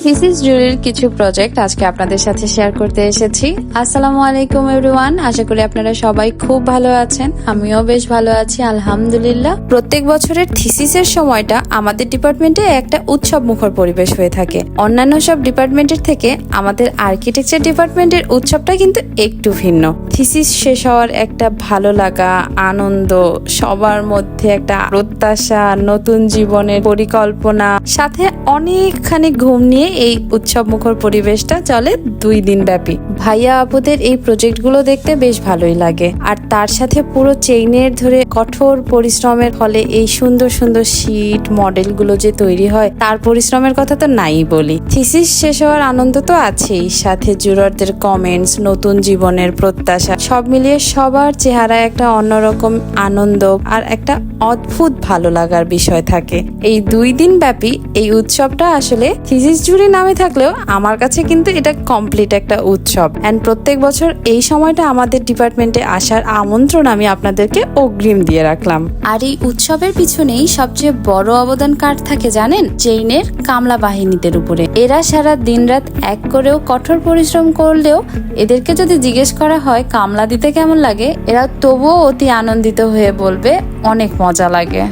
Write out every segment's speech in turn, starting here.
Thesis জুরির কিছু project আজকে আপনাদের সাথে শেয়ার করতে এসেছি। আসসালামু আলাইকুম এভরিওয়ান, আশা করি আপনারা সবাই খুব ভালো আছেন। আমিও বেশ ভালো আছি আলহামদুলিল্লাহ। প্রত্যেক বছরের থিসিসের সময়টা আমাদের ডিপার্টমেন্টে একটা উৎসব মুখর পরিবেশ হয়ে থাকে। অন্যান্য সব ডিপার্টমেন্টের থেকে আমাদের আর্কিটেকচার ডিপার্টমেন্টের উৎসবটা কিন্তু একটু ভিন্ন। থিসিস শেষ হওয়ার একটা ভালো লাগা, আনন্দ, সবার মধ্যে একটা প্রত্যাশা, নতুন জীবনের পরিকল্পনা, সাথে অনেকখানি ঘুম নিয়ে এই উৎসব মুখর পরিবেশটা চলে 2 দিন ব্যাপী। ভাইয়া আপুদের এই প্রজেক্টগুলো দেখতে বেশ ভালোই লাগে। আর তার সাথে পুরো চেইনের ধরে কঠোর পরিশ্রমের ফলে এই সুন্দর সুন্দর শীট মডেলগুলো যে তৈরি হয়, তার পরিশ্রমের কথা তো নাই বলি। থিসিস শেষ হওয়ার আনন্দ তো আছেই, সাথে জুররদের কমেন্টস, নতুন জীবনের প্রত্যাশা, সব মিলিয়ে সবার চেহারায় একটা অন্যরকম আনন্দ আর একটা অদ্ভুত ভালো লাগার বিষয় থাকে। এই 2 দিন ব্যাপী এই উৎসবটা আসলে থিসিস জুরি নামে থাকলেও আমার কাছে কিন্তু এটা কমপ্লিট একটা উৎসব। এন্ড প্রত্যেক বছর এই সময়টা আমাদের ডিপার্টমেন্টে আসার আমন্ত্রণ আমি আপনাদেরকে অগ্রিম দিয়ে রাখলাম। আর এই উৎসবের পিছনেই সবচেয়ে বড় অবদান কার থাকে জানেন? চেইনের কামলা বাহিনীদের উপরে। এরা সারা দিন রাত এক করেও কঠোর পরিশ্রম করলেও এদেরকে যদি জিজ্ঞেস করা হয় কামলা দিতে কেমন লাগে, এরা তবুও অতি আনন্দিত হয়ে বলবে অনেক মজা লাগে।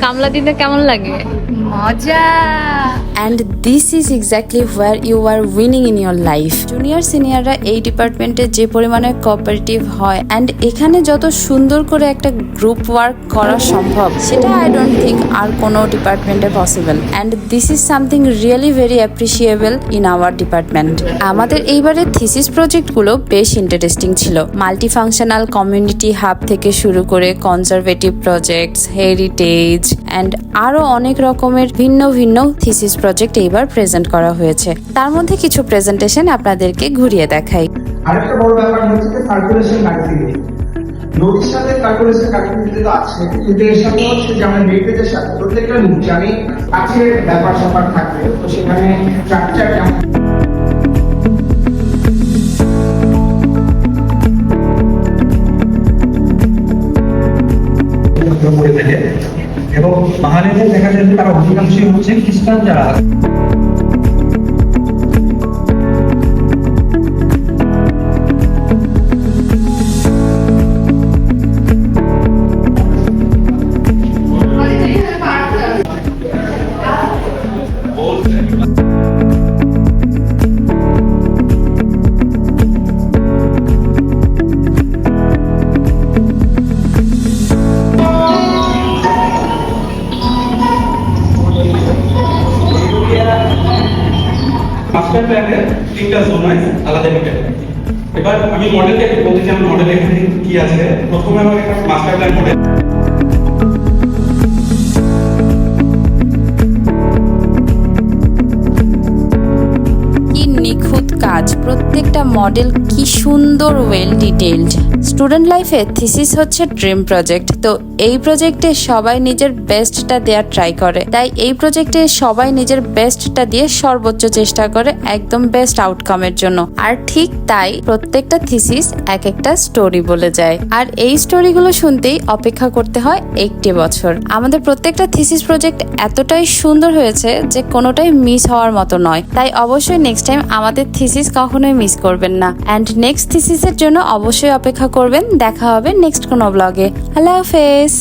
কামলা দিতে কেমন লাগে? মজা। And this is exactly where you are winning in your life. Junior সিনিয়ররা এই ডিপার্টমেন্টে যে পরিমাণে কোঅপারেটিভ হয় এন্ড এখানে যত সুন্দর করে একটা গ্রুপ ওয়ার্ক করা সম্ভব, সেটা আই ডোন্ট থিঙ্ক আর কোনো ডিপার্টমেন্টে possible. And this is something really very appreciable in our department. আমাদের এইবারের থিসিস প্রজেক্টগুলো বেশ ইন্টারেস্টিং ছিল। মাল্টি ফাংশনাল কমিউনিটি হাব থেকে শুরু করে কনজারভেটিভ প্রজেক্টস, হেরিটেজ এন্ড আরো অনেক রকমের ভিন্ন ভিন্ন থিসিস প্রজেক্ট এইবার প্রেজেন্ট করা হয়েছে। তার মধ্যে কিছু প্রেজেন্টেশন আপনাদেরকে ঘুরিয়ে দেখাই। আরেকটা বড় ব্যাপার হচ্ছে যে সার্কুলেশন কাটিয়ে নদীর সাথে সার্কুলেশন কাটিয়ে তো আছে, কিন্তু এর সাথে হচ্ছে যে আমার মেটেজের সাথে প্রত্যেকটা জানি কাছের ব্যাপার স্যাপার থাকবে, তো সেখানে স্ট্রাকচার কেমন এবং বাঙালিদের দেখা যায় তারা অধিকাংশই হচ্ছে খ্রিস্টান যারা। মাস্টার প্ল্যানের 3টা জোন আছে আলাদা মিটার। এবার আমি মডেলটাকে বলতে চাই আমার মডেল এখানে কি আছে। প্রথমে আমার একটা মাস্টার প্ল্যান মডেল, নিখুঁত কাজ, প্রত্যেকটা মডেল কি সুন্দর ওয়েল ডিটেইলড। স্টুডেন্ট লাইফে থিসিস হচ্ছে ড্রিম প্রজেক্ট, তো এই প্রজেক্টে সবাই নিজের বেস্টটা দেওয়ার ট্রাই করে। তাই এই প্রজেক্টে সবাই নিজের বেস্টটা দিয়ে সর্বোচ্চ চেষ্টা করে একদম বেস্ট আউটকামের জন্য। আর ঠিক তাই প্রত্যেকটা থিসিস এক একটা স্টোরি বলে যায়, আর এই স্টোরিগুলো শুনতেই অপেক্ষা করতে হয় 1 বছর। আমাদের প্রত্যেকটা থিসিস প্রজেক্ট এতটাই সুন্দর হয়েছে যে কোনোটাই মিস হওয়ার মতো নয়। তাই অবশ্যই নেক্সট টাইম আমাদের থিসিস কখনোই মিস করবেন না। এন্ড নেক্সট থিসিসের জন্য অবশ্যই অপেক্ষা করবেন। দেখা হবে নেক্সট কোনো ব্লগে। আল্লাহ হাফেজ।